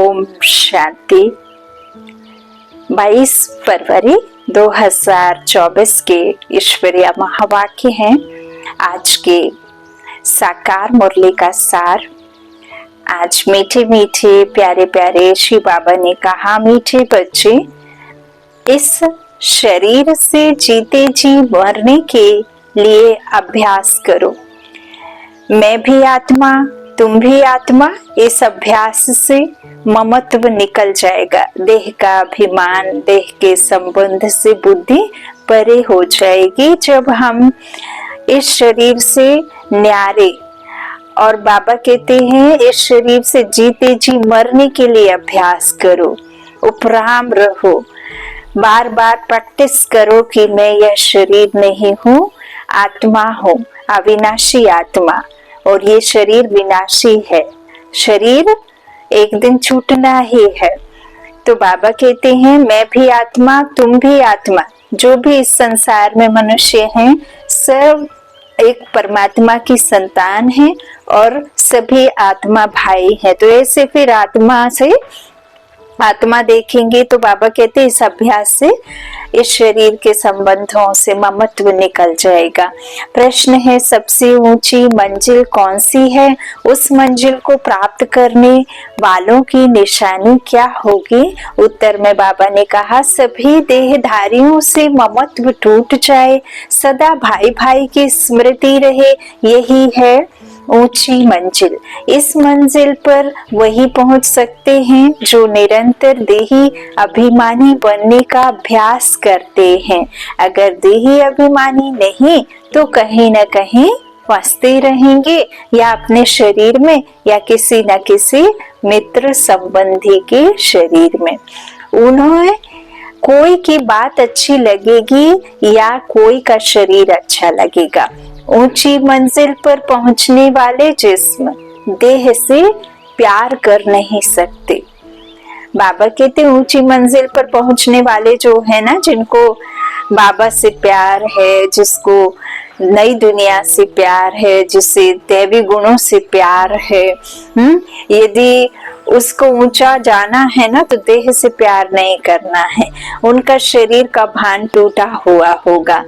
ओम शांति। 22 फरवरी 2024 के ईश्वरीय महावाक्य हैं आज के साकार मुरली का सार। आज मीठे मीठे प्यारे प्यारे श्री बाबा ने कहा, मीठे बच्चे, इस शरीर से जीते जी मरने के लिए अभ्यास करो। मैं भी आत्मा, तुम भी आत्मा। इस अभ्यास से ममत्व निकल जाएगा। देह का अभिमान, देह के संबंध से बुद्धि परे हो जाएगी जब हम इस शरीर से न्यारे। और बाबा कहते हैं, इस शरीर से जीते जी मरने के लिए अभ्यास करो, उपराम रहो, बार बार प्रैक्टिस करो कि मैं यह शरीर नहीं हूँ, आत्मा हूँ, अविनाशी आत्मा। और ये शरीर विनाशी है, शरीर एक दिन छूटना ही है। तो बाबा कहते हैं, मैं भी आत्मा, तुम भी आत्मा। जो भी इस संसार में मनुष्य हैं, सब एक परमात्मा की संतान है और सभी आत्मा भाई है। तो ऐसे फिर आत्मा से आत्मा देखेंगे तो बाबा कहते हैं, इस अभ्यास से इस शरीर के संबंधों से ममत्व निकल जाएगा। प्रश्न है, सबसे ऊंची मंजिल कौन सी है? उस मंजिल को प्राप्त करने वालों की निशानी क्या होगी? उत्तर में बाबा ने कहा, सभी देहधारियों से ममत्व टूट जाए, सदा भाई भाई की स्मृति रहे, यही है ऊंची मंजिल। इस मंजिल पर वही पहुंच सकते हैं जो निरंतर देही अभिमानी बनने का अभ्यास करते हैं। अगर देही अभिमानी नहीं तो कहीं न कहीं फंसते रहेंगे, या अपने शरीर में या किसी न किसी मित्र संबंधी के शरीर में। उन्हें कोई की बात अच्छी लगेगी या कोई का शरीर अच्छा लगेगा। ऊंची मंजिल पर पहुंचने वाले जिस्म देह से प्यार कर नहीं सकते। बाबा कहते हैं, ऊंची मंजिल पर पहुंचने वाले जो है ना, जिनको बाबा से प्यार है, जिसको नई दुनिया से प्यार है, जिसे दैवी गुणों से प्यार है, यदि उसको ऊंचा जाना है ना तो देह से प्यार नहीं करना है। उनका शरीर का भान टूटा हुआ होगा।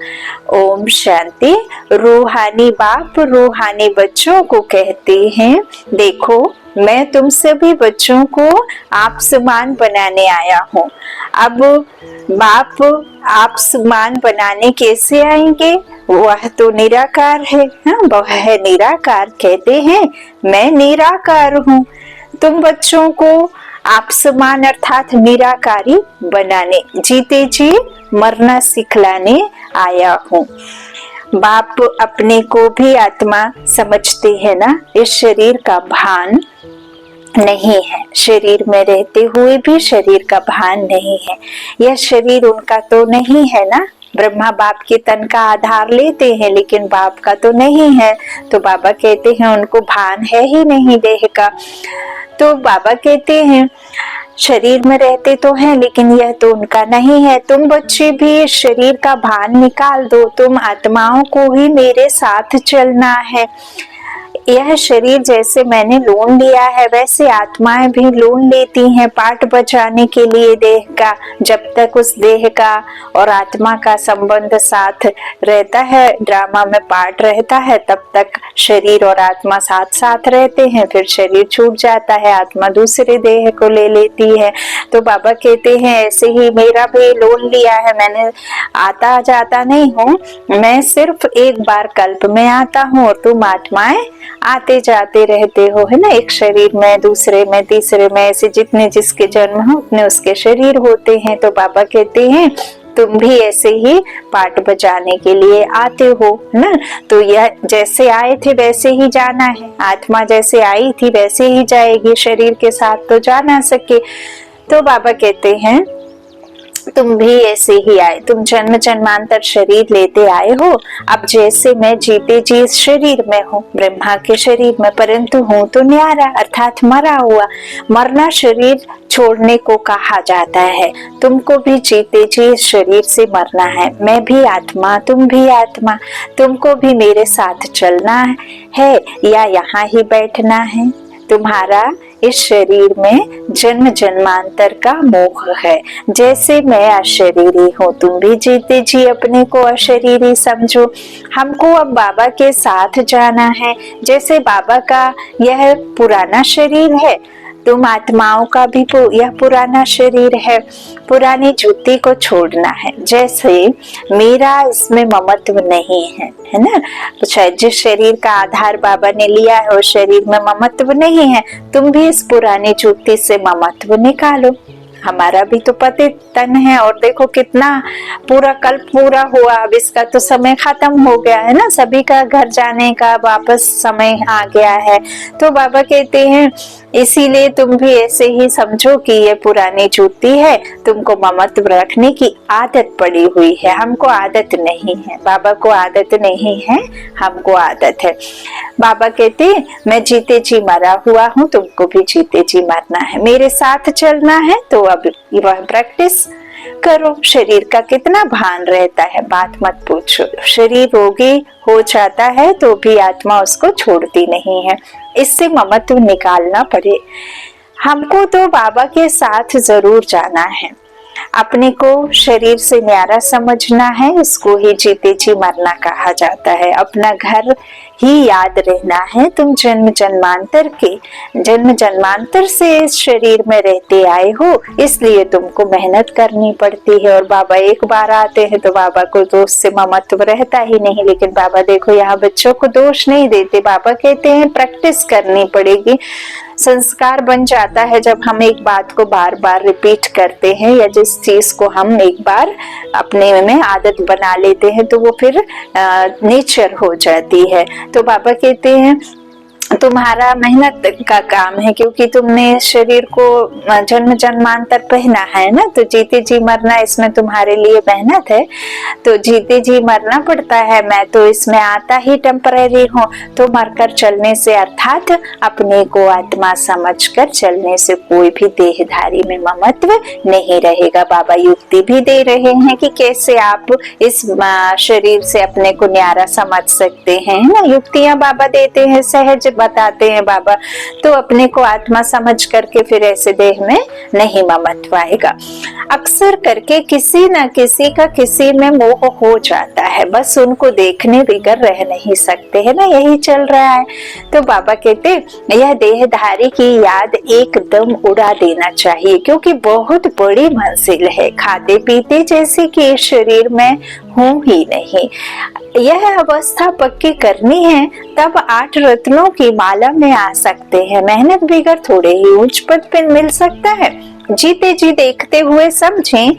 ओम शांति। रूहानी बाप रूहानी बच्चों को कहते हैं, देखो मैं तुम सभी बच्चों को आप समान बनाने आया हूँ। अब बाप आप समान बनाने कैसे आएंगे? वह तो निराकार है। वह है निराकार। कहते हैं, मैं निराकार हूँ। तुम बच्चों को आप समान अर्थात निराकारी बनाने, जीते जी मरना सिखलाने आया हूँ। बाप अपने को भी आत्मा समझते हैं ना। इस शरीर का भान नहीं है, शरीर में रहते हुए भी शरीर का भान नहीं है। यह शरीर उनका तो नहीं है ना। ब्रह्मा बाप के तन का आधार लेते हैं लेकिन बाप का तो नहीं है। तो बाबा कहते हैं, उनको भान है ही नहीं देह का। तो बाबा कहते हैं, शरीर में रहते तो हैं लेकिन यह तो उनका नहीं है। तुम बच्चे भी इस शरीर का भान निकाल दो। तुम आत्माओं को ही मेरे साथ चलना है। यह शरीर जैसे मैंने लोन लिया है, वैसे आत्माएं भी लोन लेती हैं पाठ बचाने के लिए देह का। जब तक उस देह का और आत्मा का संबंध साथ रहता है, ड्रामा में पार्ट रहता है, तब तक शरीर और आत्मा साथ साथ रहते हैं। फिर शरीर छूट जाता है, आत्मा दूसरे देह को ले लेती है। तो बाबा कहते हैं, ऐसे ही मेरा भी लोन लिया है। मैंने आता जाता नहीं हूँ, मैं सिर्फ एक बार कल्प में आता हूँ और तुम आत्माएं आते जाते रहते हो, है ना। एक शरीर में, दूसरे में, तीसरे में, ऐसे जितने जिसके जन्म हो उतने उसके शरीर होते हैं। तो बाबा कहते हैं, तुम भी ऐसे ही पाठ बजाने के लिए आते हो ना। तो यह जैसे आए थे वैसे ही जाना है। आत्मा जैसे आई थी वैसे ही जाएगी, शरीर के साथ तो जा ना सके। तो बाबा कहते हैं, तुम भी ऐसे ही आए, तुम जन्म जन्मांतर शरीर लेते आए हो। अब जैसे मैं जीते जी इस शरीर में हूँ, ब्रह्मा के शरीर में, परंतु हूँ तो न्यारा अर्थात मरा हुआ। मरना शरीर छोड़ने को कहा जाता है। तुमको भी जीते जी इस शरीर से मरना है। मैं भी आत्मा, तुम भी आत्मा। तुमको भी मेरे साथ चलना है या यहाँ ही बैठना है? तुम्हारा इस शरीर में जन्म जन्मांतर का मोह है। जैसे मैं अशरीरी हूँ, तुम भी जीते जी अपने को अशरीरी समझो। हमको अब बाबा के साथ जाना है। जैसे बाबा का यह पुराना शरीर है, तुम आत्माओं का भी यह पुराना शरीर है। पुरानी जुत्ती को छोड़ना है। जैसे मेरा इसमें ममत्व नहीं है ना। शायद जिस शरीर का आधार बाबा ने लिया है उस शरीर में ममत्व नहीं है। तुम भी इस पुरानी जुत्ती से ममत्व निकालो। हमारा भी तो पति तन है और देखो कितना पूरा कल्प पूरा हुआ, अब इसका तो समय खत्म हो गया है ना। सभी का घर जाने का वापस समय आ गया है। तो बाबा कहते हैं इसीलिए तुम भी ऐसे ही समझो कि ये पुरानी जूती है, तुमको ममत्व रखने की आदत पड़ी हुई है। हमको आदत नहीं है, बाबा को आदत नहीं है, हमको आदत है। बाबा कहते मैं जीते जी मरा हुआ हूँ, तुमको भी जीते जी मरना है, मेरे साथ चलना है। तो अब वह प्रैक्टिस करो। शरीर का कितना भान रहता है, बात मत पूछो। शरीर रोगी हो जाता है तो भी आत्मा उसको छोड़ती नहीं है। इससे ममत्व निकालना पड़े। हमको तो बाबा के साथ जरूर जाना है। अपने को शरीर से न्यारा समझना है। इसको ही जीते जी मरना कहा जाता है। अपना घर ही याद रहना है। तुम जन्म जन्मांतर से इस शरीर में रहते आए हो, इसलिए तुमको मेहनत करनी पड़ती है। और बाबा एक बार आते हैं तो बाबा को दोष से ममत्व रहता ही नहीं। लेकिन बाबा देखो यहाँ बच्चों को दोष नहीं देते। बाबा कहते हैं प्रैक्टिस करनी पड़ेगी। संस्कार बन जाता है जब हम एक बात को बार बार रिपीट करते हैं, या जिस चीज को हम एक बार अपने में आदत बना लेते हैं तो वो फिर नेचर हो जाती है। तो बाबा कहते हैं तुम्हारा मेहनत का काम है, क्योंकि तुमने शरीर को जन्म जन्मांतर पहना है ना। तो जीते जी मरना इसमें तुम्हारे लिए मेहनत है, तो जीते जी मरना पड़ता है। मैं तो इसमें आता ही टेम्परेरी हूँ। तो मरकर चलने से अर्थात अपने को आत्मा समझकर चलने से कोई भी देहधारी में ममत्व नहीं रहेगा। बाबा युक्ति भी दे रहे हैं कि कैसे आप इस शरीर से अपने को न्यारा समझ सकते हैं ना। युक्तियां बाबा देते हैं, सहज बताते हैं बाबा। तो अपने को आत्मा समझ करके फिर ऐसे देह में नहीं ममत्व आएगा। अक्सर करके किसी न किसी का किसी में मोह हो जाता है, बस उनको देखने बगैर रह नहीं सकते है ना। यही चल रहा है। तो बाबा कहते यह देहधारी की याद एकदम उड़ा देना चाहिए, क्योंकि बहुत बड़ी मंजिल है। खाते पीते जैसे कि इस शरीर में हूं ही नहीं। यह अवस्था पक्की करनी है, तब 8 रत्नों की माला में आ सकते हैं। मेहनत बगैर थोड़े ही उच्च पद पे मिल सकता है। जीते जी देखते हुए समझें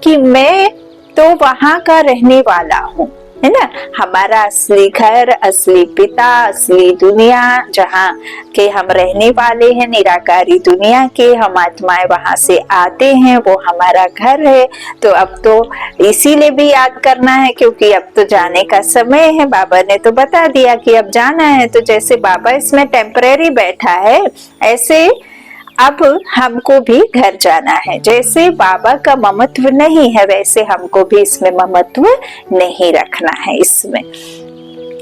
कि मैं तो वहां का रहने वाला हूँ, है ना। हमारा असली घर, असली पिता, असली दुनिया जहाँ के हम रहने वाले हैं, निराकारी दुनिया के हम आत्माएं वहां से आते हैं, वो हमारा घर है। तो अब तो इसीलिए भी याद करना है, क्योंकि अब तो जाने का समय है। बाबा ने तो बता दिया कि अब जाना है। तो जैसे बाबा इसमें टेम्परेरी बैठा है, ऐसे अब हमको भी घर जाना है। जैसे बाबा का ममत्व नहीं है, वैसे हमको भी इसमें ममत्व नहीं रखना है। इसमें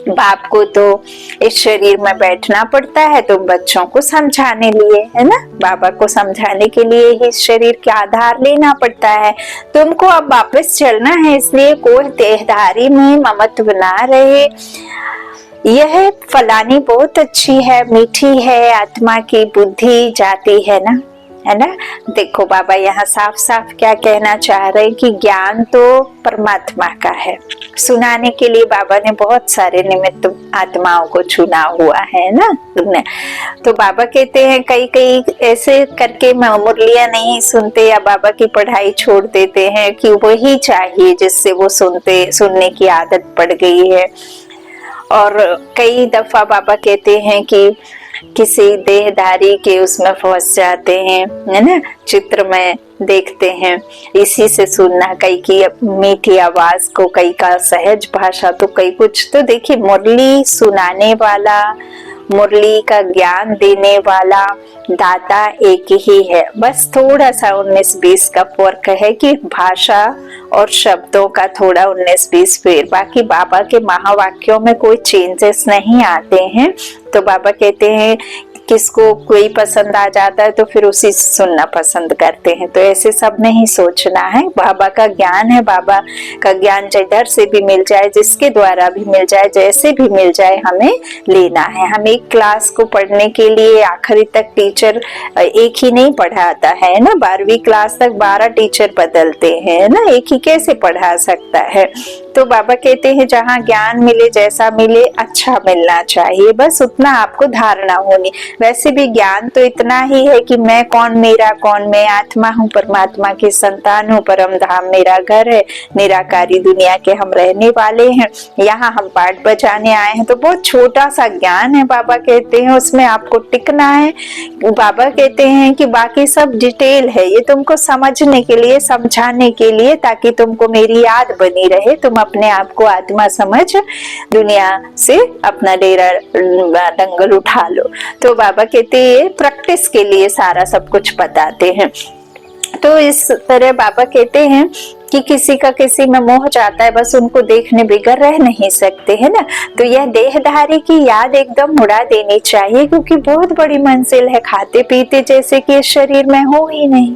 बाप को तो इस शरीर में बैठना पड़ता है तुम बच्चों को समझाने लिए, है ना। बाबा को समझाने के लिए ही इस शरीर के आधार लेना पड़ता है। तुमको अब वापस चलना है, इसलिए कोई देहधारी में ममत्व ना रहे। यह फलानी बहुत अच्छी है, मीठी है, आत्मा की बुद्धि जाती है ना। देखो बाबा यहाँ साफ साफ क्या कहना चाह रहे हैं कि ज्ञान तो परमात्मा का है। सुनाने के लिए बाबा ने बहुत सारे निमित्त आत्माओं को चुना हुआ है ना। तो बाबा कहते हैं कई ऐसे करके मुरलियां नहीं सुनते या बाबा की पढ़ाई छोड़ देते हैं कि वही चाहिए जिससे वो सुनने की आदत पड़ गई है। और कई दफा बाबा कहते हैं कि किसी देहधारी के उसमें फंस जाते हैं, है ना। चित्र में देखते हैं, इसी से सुनना, कई की मीठी आवाज को, कई का सहज भाषा, तो कई कुछ। तो देखिए मुरली सुनाने वाला, मुरली का ज्ञान देने वाला दाता एक ही है। बस थोड़ा सा 19-20 का फर्क है कि भाषा और शब्दों का थोड़ा 19-20 फेर। बाकी बाबा के महावाक्यों में कोई चेंजेस नहीं आते हैं। तो बाबा कहते हैं किसको कोई पसंद आ जाता है तो फिर उसी से सुनना पसंद करते हैं। तो ऐसे सब नहीं सोचना है। बाबा का ज्ञान है, बाबा का ज्ञान जिधर से भी मिल जाए, जिसके द्वारा भी मिल जाए, जैसे भी मिल जाए, हमें लेना है। हम एक क्लास को पढ़ने के लिए आखिरी तक टीचर एक ही नहीं पढ़ाता है ना, 12वीं क्लास तक 12 टीचर बदलते हैं ना, एक ही कैसे पढ़ा सकता है। तो बाबा कहते हैं जहाँ ज्ञान मिले, जैसा मिले, अच्छा मिलना चाहिए, बस उतना आपको धारणा होनी। वैसे भी ज्ञान तो इतना ही है कि मैं कौन, मेरा कौन, मैं आत्मा हूँ, परमात्मा की संतान हूँ, परम धाम मेरा घर है, निराकारी दुनिया के हम रहने वाले हैं, यहाँ हम पाठ बजाने आए हैं। तो बहुत छोटा सा ज्ञान है, बाबा कहते हैं उसमें आपको टिकना है। बाबा कहते हैं कि बाकी सब डिटेल है, ये तुमको समझने के लिए, समझाने के लिए, ताकि तुमको मेरी याद बनी रहे, तुम अपने आप को आत्मा समझ दुनिया से अपना डेरा दंगल उठा लो। तो बाबा कहते हैं प्रैक्टिस के लिए सारा सब कुछ बताते हैं। तो इस तरह बाबा कहते हैं कि किसी का किसी में मोह जाता है, बस उनको देखने बिगर रह नहीं सकते, है ना। तो यह देहधारी की याद एकदम उड़ा देनी चाहिए, क्योंकि बहुत बड़ी मंजिल है, खाते पीते जैसे कि इस शरीर में हो ही नहीं।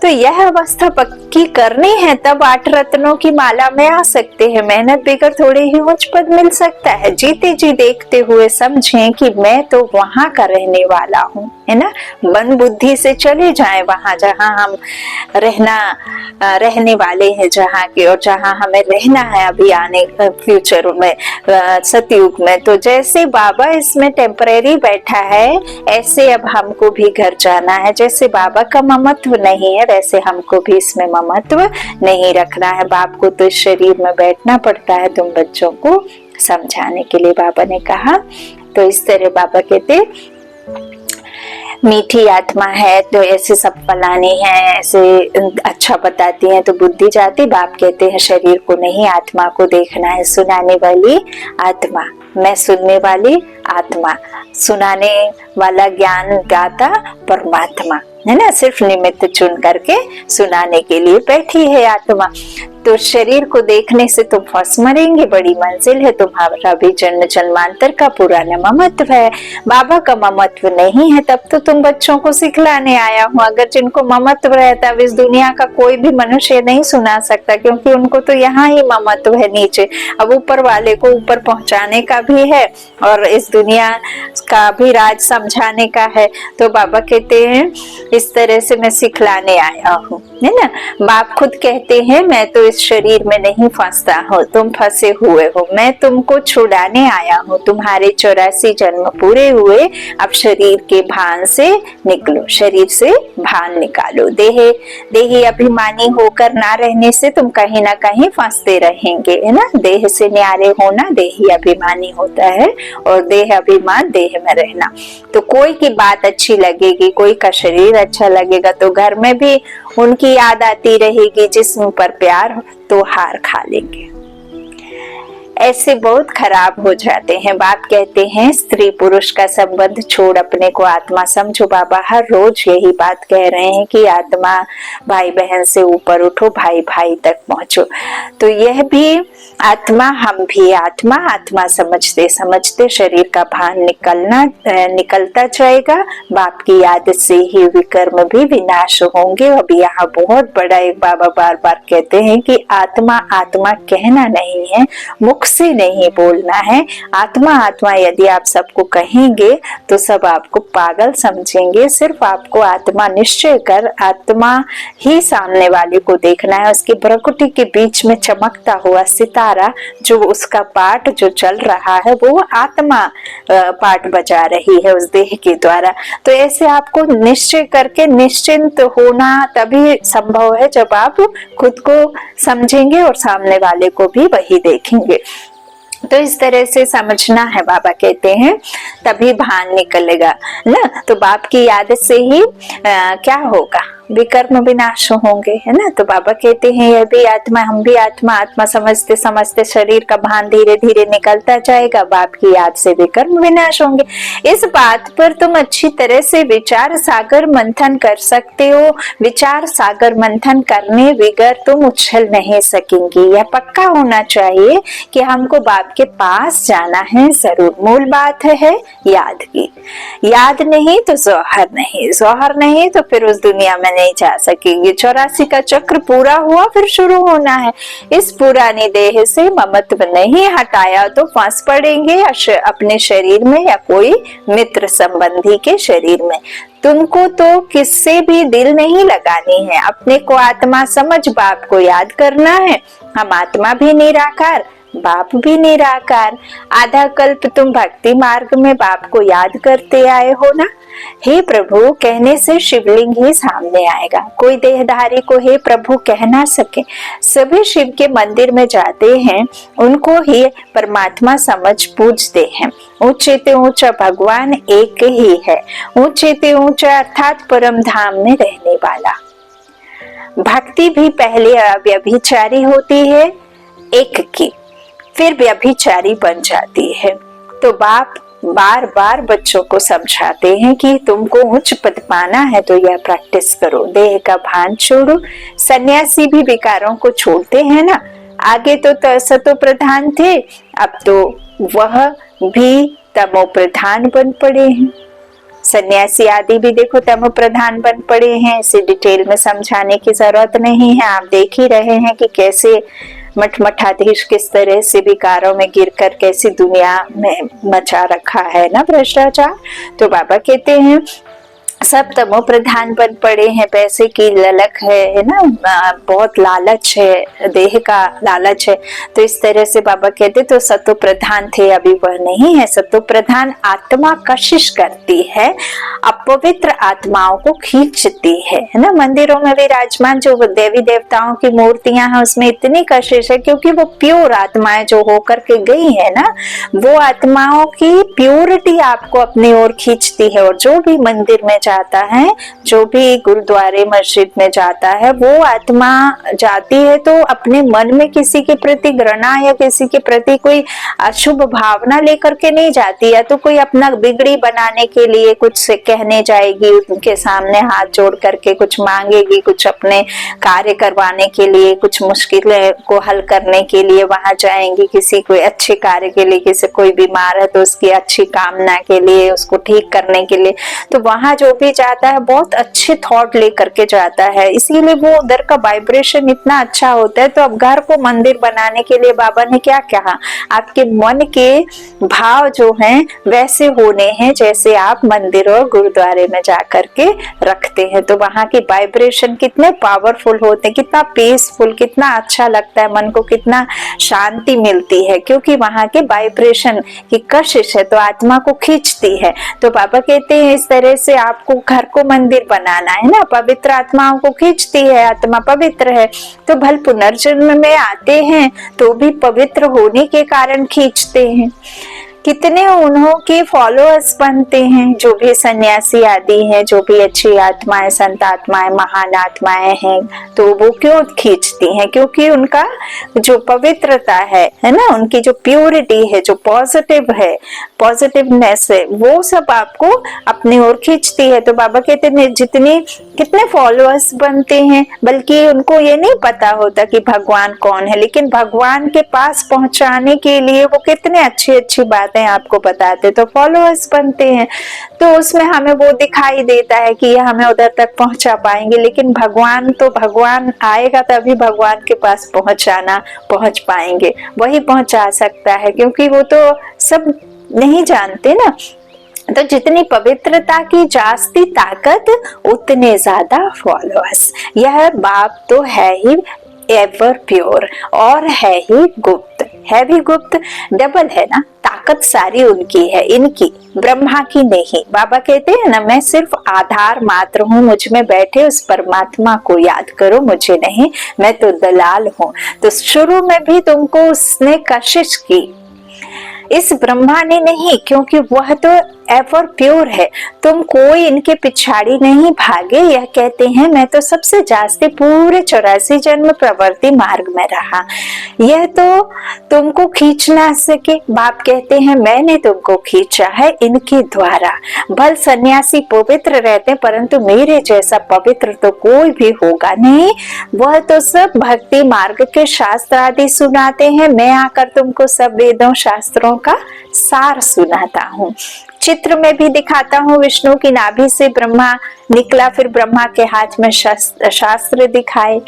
तो यह अवस्था पक्की करनी है, तब 8 रत्नों की माला में आ सकते हैं। मेहनत बेगर थोड़े ही उच्च पद मिल सकता है। जीते जी देखते हुए समझें कि मैं तो वहां का रहने वाला हूँ, है ना। मन बुद्धि से चले जाएं वहां जहां हम रहने वाले हैं, जहां के, और जहां हमें रहना है अभी आने फ्यूचर में, सतयुग में। तो जैसे बाबा इसमें टेम्परेरी बैठा है, ऐसे अब हमको भी घर जाना है। जैसे बाबा का ममत्व नहीं है, वैसे हमको भी इसमें ममत्व नहीं रखना है। बाप को तो इस शरीर में बैठना पड़ता है तुम बच्चों को समझाने के लिए, बाबा ने कहा। तो इस तरह बाबा कहते मीठी आत्मा है तो ऐसे सब फलानी है, ऐसे अच्छा बताती हैं तो बुद्धि जाती। बाप कहते हैं शरीर को नहीं, आत्मा को देखना है। सुनाने वाली आत्मा, मैं सुनने वाली आत्मा, सुनाने वाला ज्ञान दाता परमात्मा, है ना। सिर्फ निमित्त चुन करके सुनाने के लिए बैठी है आत्मा। तो शरीर को देखने से तुम फंस मरेंगे, बड़ी मंजिल है, तुम्हारा भी जन्म जन्मांतर का पुराना ममत्व है। बाबा का ममत्व नहीं है, तब तो तुम बच्चों को सिखलाने आया हूँ। अगर जिनको ममत्व रहता है, इस दुनिया का कोई भी मनुष्य नहीं सुना सकता, क्योंकि उनको तो यहाँ ही ममत्व है नीचे। अब ऊपर वाले को ऊपर पहुंचाने का भी है और इस दुनिया का भी राज समझाने का है। तो बाबा कहते हैं इस तरह से मैं सिखलाने आया हूँ, है ना। बाप खुद कहते हैं मैं तो इस शरीर में नहीं फंसता हूँ, तुम फंसे हुए हो, मैं तुमको छुड़ाने आया हूँ। तुम्हारे 84 जन्म पूरे हुए, अब शरीर के भान से निकलो, शरीर से भान निकालो। देही अभिमानी होकर ना रहने से तुम कहीं ना कहीं फंसते रहेंगे, है ना। देह से न्यारे होना देही अभिमानी होता है, और देह अभिमान देह में रहना। तो कोई की बात अच्छी लगेगी, कोई का शरीर अच्छा लगेगा, तो घर में भी उनकी याद आती रहेगी। जिस्म पर प्यार तो हार खा लेंगे, ऐसे बहुत खराब हो जाते हैं। बाप कहते हैं स्त्री पुरुष का संबंध छोड़ अपने को आत्मा समझो। बाबा हर रोज यही बात कह रहे हैं कि आत्मा भाई बहन से ऊपर उठो, भाई भाई तक पहुंचो। तो यह भी आत्मा, हम भी आत्मा, आत्मा समझते समझते शरीर का भान निकलता जाएगा। बाप की याद से ही विकर्म भी विनाश होंगे। अब यहाँ बहुत बड़ा एक बाबा बार बार कहते हैं कि आत्मा आत्मा कहना नहीं है, मुख से नहीं बोलना है। आत्मा आत्मा यदि आप सबको कहेंगे तो सब आपको पागल समझेंगे। सिर्फ आपको आत्मा निश्चय कर आत्मा ही सामने वाले को देखना है। उसकी प्रकृति के बीच में चमकता हुआ सितारा, जो उसका पाठ जो चल रहा है, वो आत्मा पाठ बजा रही है उस देह के द्वारा। तो ऐसे आपको निश्चय करके निश्चिंत होना तभी संभव है जब आप खुद को समझेंगे और सामने वाले को भी वही देखेंगे। तो इस तरह से समझना है, बाबा कहते हैं, तभी भान निकलेगा ना। तो बाप की याद से ही क्या होगा, विकर्म विनाश होंगे, है ना। तो बाबा कहते हैं यह भी आत्मा, हम भी आत्मा, आत्मा समझते समझते शरीर का भान धीरे धीरे निकलता जाएगा, बाप की याद से विकर्म विनाश होंगे। इस बात पर तुम अच्छी तरह से विचार सागर मंथन कर सकते हो। विचार सागर मंथन करने बगैर तुम उछल नहीं सकेंगी। यह पक्का होना चाहिए कि हमको बाप के पास जाना है जरूर। मूल बात है याद की, याद नहीं तो जौहर नहीं, जौहर नहीं तो फिर उस दुनिया में नहीं जा सकेंगे। 84 का चक्र पूरा हुआ, फिर शुरू होना है। इस पुरानी देह से ममत्व नहीं हटाया तो फंस पड़ेंगे अपने शरीर में या कोई मित्र संबंधी के शरीर में। तुमको तो किससे भी दिल नहीं लगानी है, अपने को आत्मा समझ बाप को याद करना है। हम आत्मा भी निराकार, बाप भी निराकार। आधा कल्प तुम भक्ति मार्ग में बाप को याद करते आए हो ना। हे प्रभु कहने से शिवलिंग ही सामने आएगा, कोई देहधारी को हे प्रभु कह ना सके। सभी शिव के मंदिर में जाते हैं, उनको ही परमात्मा समझ पूजते हैं। ऊंचे से ऊंचा भगवान एक ही है, ऊंचे से ऊंचा अर्थात परम धाम में रहने वाला। भक्ति भी पहले व्यभिचारी होती है एक की, फिर व्यभिचारी बन जाती है। तो बाप बार बार बच्चों को समझाते हैं कि तुमको उच्च पद पाना है तो यह प्रैक्टिस करो, देह का भान छोड़ो। सन्यासी भी विकारों को छोड़ते हैं ना। आगे तो सतो प्रधान थे, अब तो वह भी तमो प्रधान बन पड़े हैं। सन्यासी आदि भी देखो तमो प्रधान बन पड़े हैं। इसे डिटेल में समझाने की जरूरत नहीं है, आप देख ही रहे हैं कि कैसे मठमठाधीश किस तरह से विकारों में गिरकर कैसी दुनिया में मचा रखा है ना भ्रष्टाचार। तो बाबा कहते हैं सब तमो प्रधान बन पड़े हैं, पैसे की ललक है ना, बहुत लालच है, देह का लालच है। तो इस तरह से बाबा कहते तो सतो प्रधान थे, अभी वह नहीं है। सतो प्रधान आत्मा कशिश करती है, अपवित्र आत्माओं को खींचती है ना। मंदिरों में विराजमान जो देवी देवताओं की मूर्तियां हैं उसमें इतनी कशिश है क्योंकि वो प्योर आत्माएं जो होकर के गई है ना, वो आत्माओं की प्योरिटी आपको अपनी ओर खींचती है। और जो भी मंदिर में जाता है, जो भी गुरुद्वारे मस्जिद में जाता है, वो आत्मा जाती है तो अपने मन में किसी के प्रति घृणा या किसी के प्रति कोई अशुभ भावना लेकर के नहीं जाती, या तो कोई अपना बिगड़ी बनाने के लिए कुछ से कहने जाएगी, उनके सामने हाथ जोड़ करके कुछ मांगेगी, कुछ अपने कार्य करवाने के लिए, कुछ मुश्किलें को हल करने के लिए वहां जाएंगी, किसी कोई अच्छे कार्य के लिए, किसी कोई बीमार है तो उसकी अच्छी कामना के लिए, उसको ठीक करने के लिए। तो वहां जो भी जाता है बहुत अच्छे थॉट लेकर के जाता है, इसीलिए वो उधर का वाइब्रेशन इतना अच्छा होता है। तो अब घर को मंदिर बनाने के लिए बाबा ने क्या कहा, आपके मन के भाव जो हैं वैसे होने हैं जैसे आप मंदिर और गुरुद्वारे में जाकर के रखते हैं। तो वहां की वाइब्रेशन कितने पावरफुल होते हैं, कितना पीसफुल, कितना अच्छा लगता है, मन को कितना शांति मिलती है, क्योंकि वहां के वाइब्रेशन की कशिश है तो आत्मा को खींचती है। तो बाबा कहते हैं इस तरह से आपको घर को मंदिर बनाना है ना, पवित्र आत्माओं को खींचती है, आत्मा पवित्र है तो भल पुनर्जन्म में आते हैं तो भी पवित्र होने के कारण खींचते हैं। कितने उन्हों के फॉलोअर्स बनते हैं, जो भी सन्यासी आदि हैं, जो भी अच्छी आत्माएं, संत आत्माएं, महान आत्माएं हैं, तो वो क्यों खींचती हैं, क्योंकि उनका जो पवित्रता है ना, उनकी जो प्योरिटी है, जो पॉजिटिव है, पॉजिटिवनेस है, वो सब आपको अपनी ओर खींचती है। तो बाबा कहते हैं जितने कितने फॉलोअर्स बनते हैं, बल्कि उनको ये नहीं पता होता कि भगवान कौन है, लेकिन भगवान के पास पहुंचाने के लिए वो कितने अच्छी अच्छी बातें आपको बताते तो फॉलोअर्स बनते हैं। तो उसमें हमें वो दिखाई देता है कि ये हमें उधर तक पहुंचा पाएंगे, लेकिन भगवान तो भगवान आएगा तभी भगवान के पास पहुंच पाएंगे, वही पहुंचा सकता है, क्योंकि वो तो सब नहीं जानते ना। तो जितनी पवित्रता की जास्ती ताकत उतने ज्यादा फॉलोअर्स। यह बाप तो है ही एवर प्योर और है ही गुप्त, है भी गुप्त, डबल है ना, ताकत सारी उनकी है, इनकी, ब्रह्मा की नहीं। बाबा कहते हैं ना, मैं सिर्फ आधार मात्र हूँ, मुझ में बैठे उस परमात्मा को याद करो, मुझे नहीं, मैं तो दलाल हूँ। तो शुरू में भी तुमको उसने कशिश की, इस ब्रह्मा ने नहीं, क्योंकि वह तो एवर प्योर है, तुम कोई इनके पिछाड़ी नहीं भागे। यह कहते हैं मैं तो सबसे जास्ती पूरे 84 जन्म प्रवृत्ति मार्ग में रहा, यह तो तुमको खींच ना सके। बाप कहते हैं मैंने तुमको खींचा है इनके द्वारा। भल सन्यासी पवित्र रहते परंतु मेरे जैसा पवित्र तो कोई भी होगा नहीं। वह तो सब भक्ति मार्ग के शास्त्र आदि सुनाते हैं, मैं आकर तुमको सब वेदों शास्त्रों का सार सुनाता हूँ। चित्र में भी दिखाता हूँ, विष्णु की नाभि से ब्रह्मा निकला, फिर ब्रह्मा के हाथ में शास्त्र दिखाए।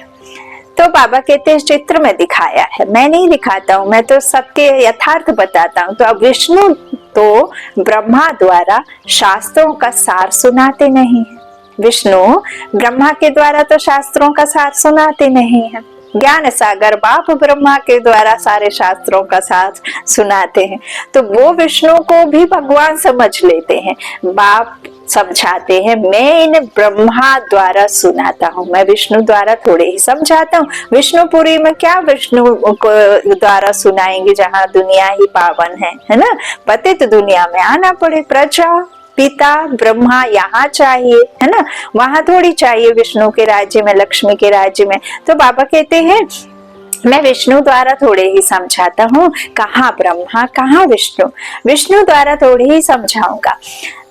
तो बाबा कहते हैं चित्र में दिखाया है, मैं नहीं दिखाता हूँ, मैं तो सबके यथार्थ बताता हूँ। तो अब विष्णु तो ब्रह्मा द्वारा शास्त्रों का सार सुनाते नहीं, विष्णु ब्रह्मा के द्वारा तो शास्त्रों का सार सुनाते नहीं है। ज्ञान सागर बाप ब्रह्मा के द्वारा सारे शास्त्रों का सार सुनाते हैं, तो वो विष्णु को भी भगवान समझ लेते हैं। बाप समझाते हैं मैं इन ब्रह्मा द्वारा सुनाता हूँ, मैं विष्णु द्वारा थोड़े ही समझाता हूँ। विष्णुपुरी में क्या विष्णु को द्वारा सुनाएंगे जहाँ दुनिया ही पावन है ना। पतित दुनिया में आना पड़े, प्रजा पिता ब्रह्मा यहाँ चाहिए है ना, वहां थोड़ी चाहिए विष्णु के राज्य में, लक्ष्मी के राज्य में। तो बाबा कहते हैं मैं विष्णु द्वारा थोड़े ही समझाता हूँ, कहाँ ब्रह्मा कहाँ विष्णु, विष्णु द्वारा थोड़े ही समझाऊंगा।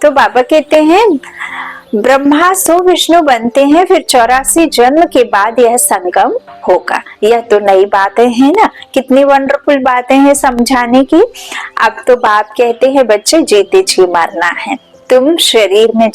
तो बाबा कहते हैं ब्रह्मा सो विष्णु बनते हैं, फिर 84 जन्म के बाद यह संगम होगा। यह तो नई बातें हैं ना, कितनी वंडरफुल बातें हैं समझाने की। अब तो बाप कहते हैं बच्चे जीते जी मरना है, तुम शरीर में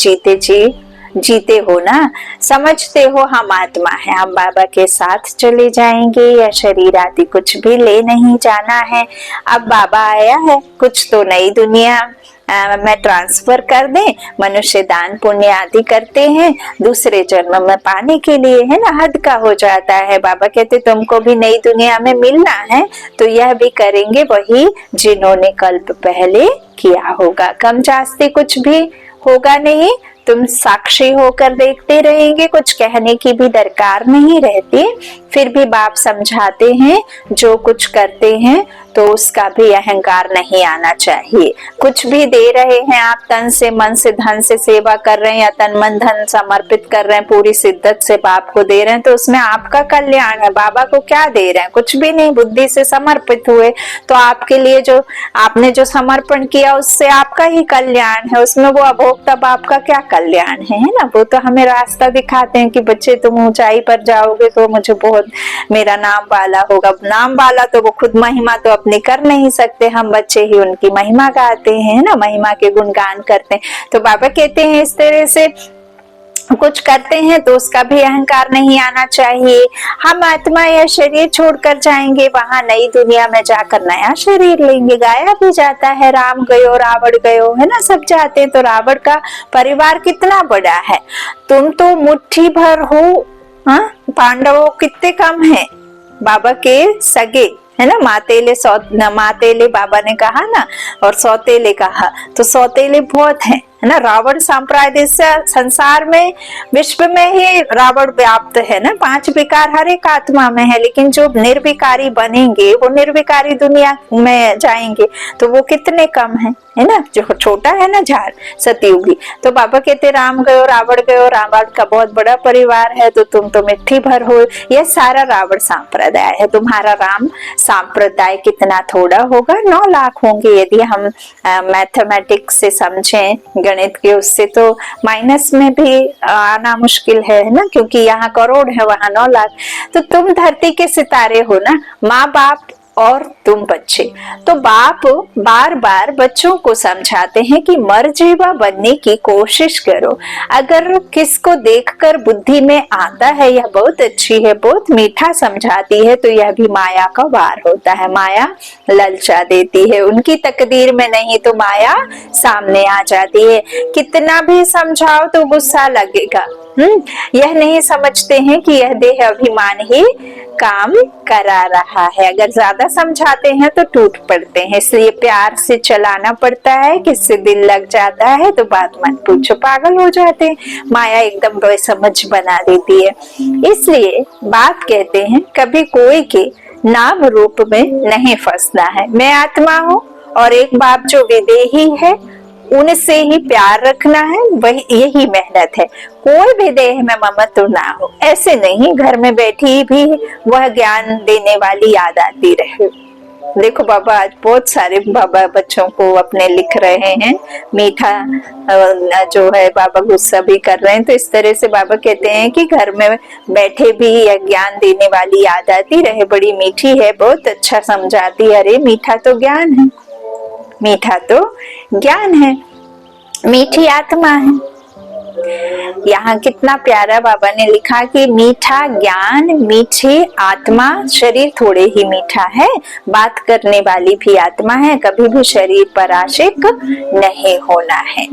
जीते हो ना, समझते हो हम आत्मा है, हम बाबा के साथ चले जाएंगे, या शरीर आदि कुछ भी ले नहीं जाना है। अब बाबा आया है, कुछ तो नई दुनिया में ट्रांसफर कर दे, मनुष्य दान पुण्य आदि करते हैं दूसरे जन्म में पाने के लिए है ना, हद का हो जाता है। बाबा कहते तुमको भी नई दुनिया में मिलना है तो यह भी करेंगे वही जिन्होंने कल्प पहले किया होगा, कम जास्ती कुछ भी होगा नहीं, तुम साक्षी होकर देखते रहेंगे, कुछ कहने की भी दरकार नहीं रहती। फिर भी बाप समझाते हैं जो कुछ करते हैं तो उसका भी अहंकार नहीं आना चाहिए। कुछ भी दे रहे हैं आप, तन से मन से धन से सेवा कर रहे हैं या तन मन धन समर्पित कर रहे हैं, पूरी शिद्दत से बाप को दे रहे हैं, तो उसमें आपका कल्याण है। बाबा को क्या दे रहे हैं, कुछ भी नहीं, बुद्धि से समर्पित हुए तो आपके लिए जो आपने जो समर्पण किया उससे आपका ही कल्याण है, उसमें वो अभोक्ता बाप का क्या कल्याण है ना। वो तो हमें रास्ता दिखाते हैं कि बच्चे तुम ऊंचाई पर जाओगे तो मुझे बहुत मेरा नाम वाला होगा। नाम वाला तो वो खुद महिमा तो अपनी कर नहीं सकते, हम बच्चे ही उनकी महिमा गाते हैं ना, महिमा के गुणगान करते हैं। तो बाबा कहते हैं इस तरह से कुछ करते हैं तो उसका भी अहंकार नहीं आना चाहिए। हम आत्मा या शरीर छोड़कर जाएंगे, वहां नई दुनिया में जाकर नया शरीर लेंगे। गाया भी जाता है राम गयो रावण गयो है ना, सब जाते हैं। तो रावण का परिवार कितना बड़ा है, तुम तो मुट्ठी भर हो। हाँ, पांडवों कितने कम है, बाबा के सगे है ना, मातेले बाबा ने कहा ना, और सौतेले कहा, तो सौतेले बहुत है ना। रावण संप्रदाय से संसार में विश्व में ही रावण व्याप्त है ना, 5 विकार हर एक आत्मा में है, लेकिन जो निर्विकारी बनेंगे वो निर्विकारी दुनिया में जाएंगे, तो वो कितने कम है ना, जो छोटा है ना झाड़ सतयुगी। तो बाबा कहते राम गयो रावण गयो, रावण का बहुत बड़ा परिवार है तो तुम तो मिट्टी भर हो। यह सारा रावण संप्रदाय है, तुम्हारा राम संप्रदाय कितना थोड़ा होगा, 9 लाख होंगे यदि हम मैथमेटिक्स से समझें, गणित के उससे तो माइनस में भी आना मुश्किल है ना, क्योंकि यहाँ करोड़ है वहां 9 लाख। तो तुम धरती के सितारे हो ना, माँ बाप और तुम बच्चे। तो बाप बार बार बच्चों को समझाते हैं कि मर्जीवा बनने की कोशिश करो। अगर किसको देखकर बुद्धि में आता है यह बहुत अच्छी है, बहुत मीठा समझाती है, तो यह भी माया का वार होता है। माया ललचा देती है, उनकी तकदीर में नहीं तो माया सामने आ जाती है। कितना भी समझाओ तो गुस्सा लगेगा। यह नहीं समझते हैं कि यह देह अभिमान ही काम करा रहा है। अगर ज्यादा समझाते हैं तो टूट पड़ते हैं, इसलिए प्यार से चलाना पड़ता है। किससे दिल लग जाता है तो बात मत पूछो, पागल हो जाते हैं, माया एकदम बेसमझ बना देती है। इसलिए बात कहते हैं कभी कोई के नाम रूप में नहीं फंसना है। मैं आत्मा हूँ और एक बाप जो विदेही है उनसे ही प्यार रखना है, वही यही मेहनत है। कोई भी देह में ममत्व ना हो, ऐसे नहीं घर में बैठी भी वह ज्ञान देने वाली याद आती रहे। देखो बाबा आज बहुत सारे बाबा बच्चों को अपने लिख रहे हैं, मीठा जो है बाबा गुस्सा भी कर रहे हैं। तो इस तरह से बाबा कहते हैं कि घर में बैठे भी यह ज्ञान देने वाली याद आती रहे, बड़ी मीठी है, बहुत अच्छा समझाती है। अरे मीठा तो ज्ञान है, मीठा तो ज्ञान है, मीठी आत्मा है। यहाँ कितना प्यारा बाबा ने लिखा कि मीठा ज्ञान, मीठी आत्मा, शरीर थोड़े ही मीठा है, बात करने वाली भी आत्मा है, कभी भी शरीर पर आशिक नहीं होना है।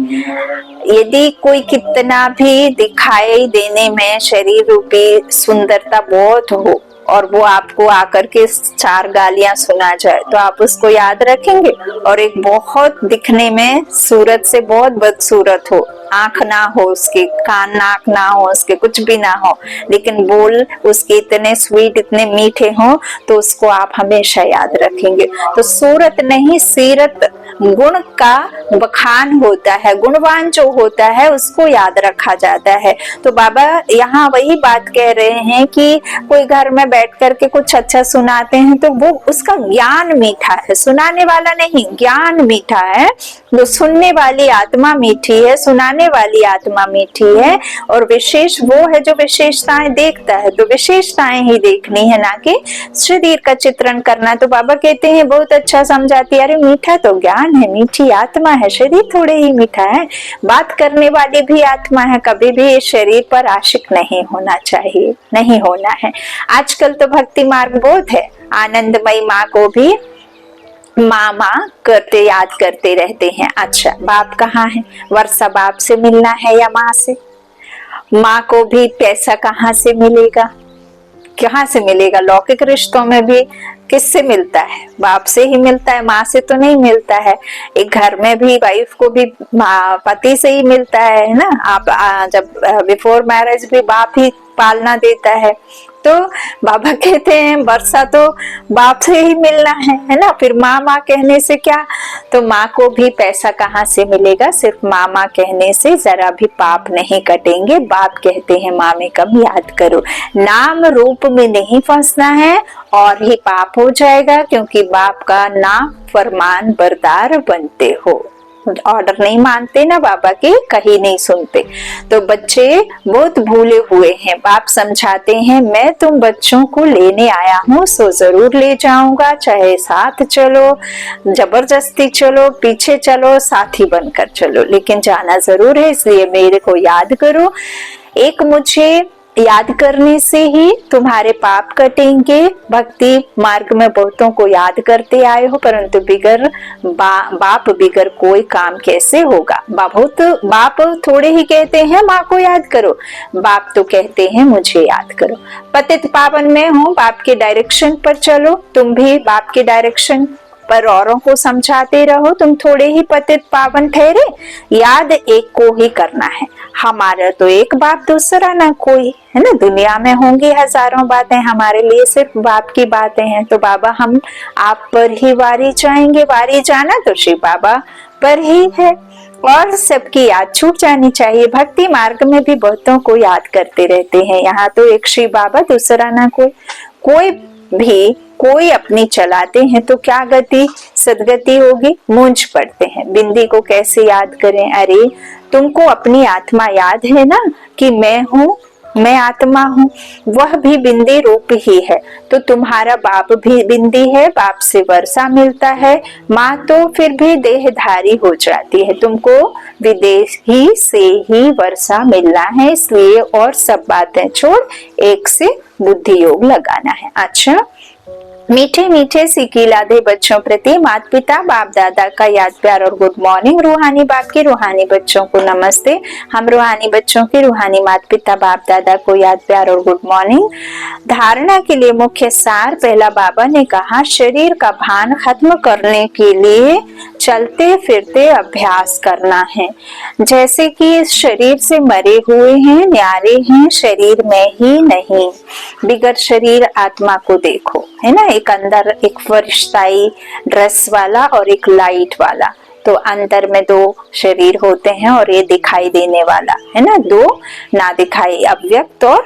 यदि कोई कितना भी दिखाई देने में शरीर रूपी सुंदरता बहुत हो और वो आपको आकर के 4 गालियां सुना जाए तो आप उसको याद रखेंगे। और एक बहुत दिखने में सूरत से बहुत बदसूरत हो, आंख ना हो उसके, कान नाक ना हो उसके, कुछ भी ना हो, लेकिन बोल उसके इतने स्वीट, इतने मीठे हो, तो उसको आप हमेशा याद रखेंगे। तो सूरत नहीं, सीरत, गुण का बखान होता है, गुणवान जो होता है उसको याद रखा जाता है। तो बाबा यहाँ वही बात कह रहे हैं कि कोई घर में बैठ करके कुछ अच्छा सुनाते हैं तो वो उसका ज्ञान मीठा है, सुनाने वाला नहीं, ज्ञान मीठा है। जो सुनने वाली आत्मा मीठी है, सुनाने वाली आत्मा मीठी है, और विशेष वो है जो विशेषताएं देखता है। तो विशेषताएं ही देखनी है, ना कि शरीर का चित्रण करना। तो बाबा कहते हैं बहुत अच्छा समझाती है, अरे मीठा तो ज्ञान है, मीठी आत्मा है, शरीर थोड़े ही मीठा है, बात करने वाली भी आत्मा है, कभी भी इस शरीर पर आशिक नहीं होना चाहिए, नहीं होना है। आजकल तो भक्ति मार्ग बहुत है, आनंदमयी माँ को भी मामा करते याद करते रहते हैं। अच्छा बाप कहाँ है, वर्षा बाप से मिलना है या माँ से? माँ को भी पैसा कहाँ से मिलेगा, कहाँ से मिलेगा? लौकिक रिश्तों में भी किससे मिलता है? बाप से ही मिलता है, माँ से तो नहीं मिलता है। एक घर में भी वाइफ को भी पति से ही मिलता है ना। आप जब बिफोर मैरिज भी बाप ही पालना देता है। तो बाबा कहते हैं वर्षा तो बाप से ही मिलना है ना। फिर माँ माँ कहने से क्या? तो माँ को भी पैसा कहाँ से मिलेगा? सिर्फ माँ माँ कहने से जरा भी पाप नहीं कटेंगे। बाप कहते हैं माँ में कम याद करो, नाम रूप में नहीं फंसना है और ही पाप हो जाएगा, क्योंकि बाप का नाम फरमान बरदार बनते हो। ऑर्डर नहीं मानते ना बाबा के, कहीं नहीं सुनते। तो बच्चे बहुत भूले हुए हैं। बाप समझाते हैं मैं तुम बच्चों को लेने आया हूँ, सो जरूर ले जाऊंगा, चाहे साथ चलो, जबरदस्ती चलो, पीछे चलो, साथी बनकर चलो, लेकिन जाना जरूर है। इसलिए मेरे को याद करो। एक मुझे याद करने से ही तुम्हारे पाप कटेंगे। भक्ति मार्ग में बहुतों को याद करते आए हो, परंतु बिगर बाप बिगर कोई काम कैसे होगा? बाप थोड़े ही कहते हैं माँ को याद करो, बाप तो कहते हैं मुझे याद करो। पतित पावन में हो, बाप के डायरेक्शन पर चलो। तुम भी बाप के डायरेक्शन पर औरों को समझाते रहो। तुम थोड़े ही पतित पावन ठहरे, याद एक को ही करना है। हमारा तो एक बाप, दूसरा ना कोई, है ना। दुनिया में होंगी हजारों बातें, हमारे लिए सिर्फ बाप की बातें हैं। तो बाबा हम आप पर ही वारी जाएंगे, वारी जाना तो श्री बाबा पर ही है, और सबकी याद छूट जानी चाहिए। भक्ति मार्ग में भी बहुतों को याद करते रहते हैं। यहाँ तो एक श्री बाबा, दूसरा ना कोई। कोई भी कोई अपनी चलाते हैं तो क्या गति सदगति होगी? मूंझ पड़ते हैं। बिंदी को कैसे याद करें? अरे तुमको अपनी आत्मा याद है ना कि मैं हूँ, मैं आत्मा हूँ, वह भी बिंदी रूप ही है। तो तुम्हारा बाप भी बिंदी है, बाप से वर्षा मिलता है, माँ तो फिर भी देहधारी हो जाती है। तुमको विदेही से ही वर्षा मिलना है, इसलिए और सब बातें छोड़ एक से बुद्धि योग लगाना है। अच्छा मीठे मीठे सीखी लादे बच्चों प्रति माता पिता बाप दादा का याद प्यार और गुड मॉर्निंग। रूहानी बाप के रूहानी बच्चों को नमस्ते। हम रूहानी बच्चों के रूहानी माता पिता बाप दादा को याद प्यार और गुड मॉर्निंग। धारणा के लिए मुख्य सार, पहला बाबा ने कहा शरीर का भान खत्म करने के लिए चलते फिरते अभ्यास करना है। जैसे कि इस शरीर से मरे हुए हैं, न्यारे हैं, शरीर में ही नहीं, बिगर शरीर आत्मा को देखो, है ना। एक अंदर एक फरिश्ताई ड्रेस वाला और एक लाइट वाला, तो अंदर में दो शरीर होते हैं और ये दिखाई देने वाला है ना, दो ना दिखाई, अव्यक्त और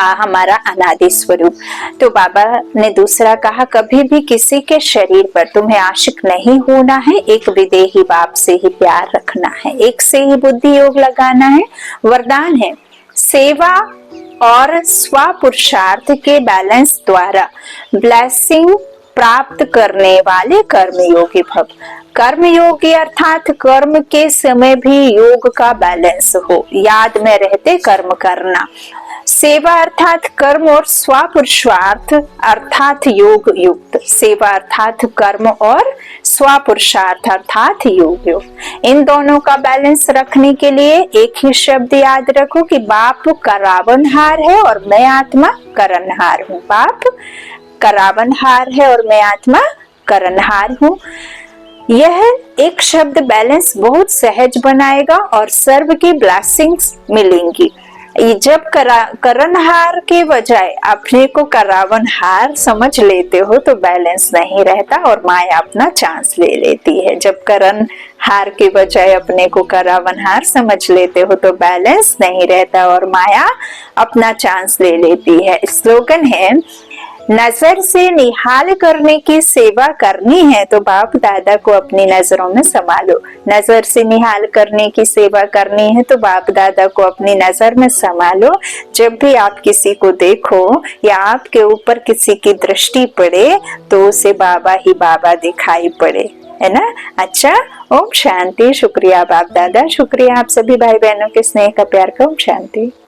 हमारा अनादि स्वरूप। तो बाबा ने दूसरा कहा, कभी भी किसी के शरीर पर तुम्हें आशिक नहीं होना है, एक विदेही बाप से ही प्यार रखना है, एक से ही बुद्धि योग लगाना है। वरदान है, सेवा और स्व पुरुषार्थ के बैलेंस द्वारा ब्लेसिंग प्राप्त करने वाले कर्मयोगी भव। कर्मयोगी अर्थात कर्म के समय भी योग का बैलेंस हो, याद में रहते कर्म करना। सेवा अर्थात कर्म और स्व पुरुषार्थ अर्थात योग युक्त। सेवा अर्थात कर्म और स्व पुरुषार्थ अर्थात योग युक्त। इन दोनों का बैलेंस रखने के लिए एक ही शब्द याद रखो कि बाप करावनहार है और मैं आत्मा करनहार हूँ। बाप करावनहार है और मैं आत्मा करनहार हूँ। यह एक शब्द बैलेंस बहुत सहज बनाएगा और सर्व की ब्लेसिंग्स मिलेंगी। जब करनहार के बजाय अपने को करावनहार समझ लेते हो तो बैलेंस नहीं रहता और माया अपना चांस ले लेती है। जब करनहार के बजाय अपने को करावनहार समझ लेते हो तो बैलेंस नहीं रहता और माया अपना चांस ले लेती है। स्लोगन है, नजर से निहाल करने की सेवा करनी है तो बाप दादा को अपनी नजरों में संभालो। नजर से निहाल करने की सेवा करनी है तो बाप दादा को अपनी नजर में संभालो। जब भी आप किसी को देखो या आपके ऊपर किसी की दृष्टि पड़े तो उसे बाबा ही बाबा दिखाई पड़े, है ना। अच्छा, ओम शांति। शुक्रिया बाप दादा, शुक्रिया आप सभी भाई बहनों के स्नेह का प्यार का। ओम शांति।